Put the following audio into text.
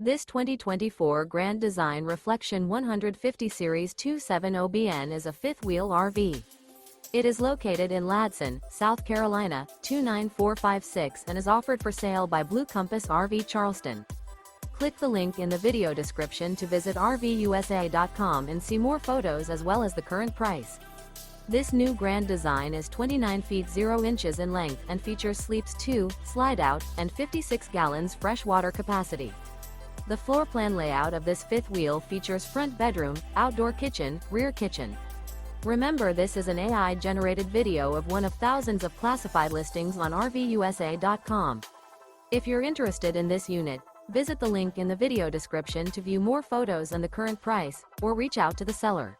This 2024 Grand Design Reflection 150 Series 270BN is a fifth-wheel RV. It is located in Ladson, South Carolina, 29456 and is offered for sale by Blue Compass RV Charleston. Click the link in the video description to visit RVUSA.com and see more photos as well as the current price. This new Grand Design is 29 feet 0 inches in length and features sleeps 2, Slideout, and 56 gallons fresh water capacity. The floor plan layout of this fifth wheel features front bedroom, outdoor kitchen, rear kitchen. Remember, this is an AI-generated video of one of thousands of classified listings on RVUSA.com. If you're interested in this unit, visit the link in the video description to view more photos and the current price, or reach out to the seller.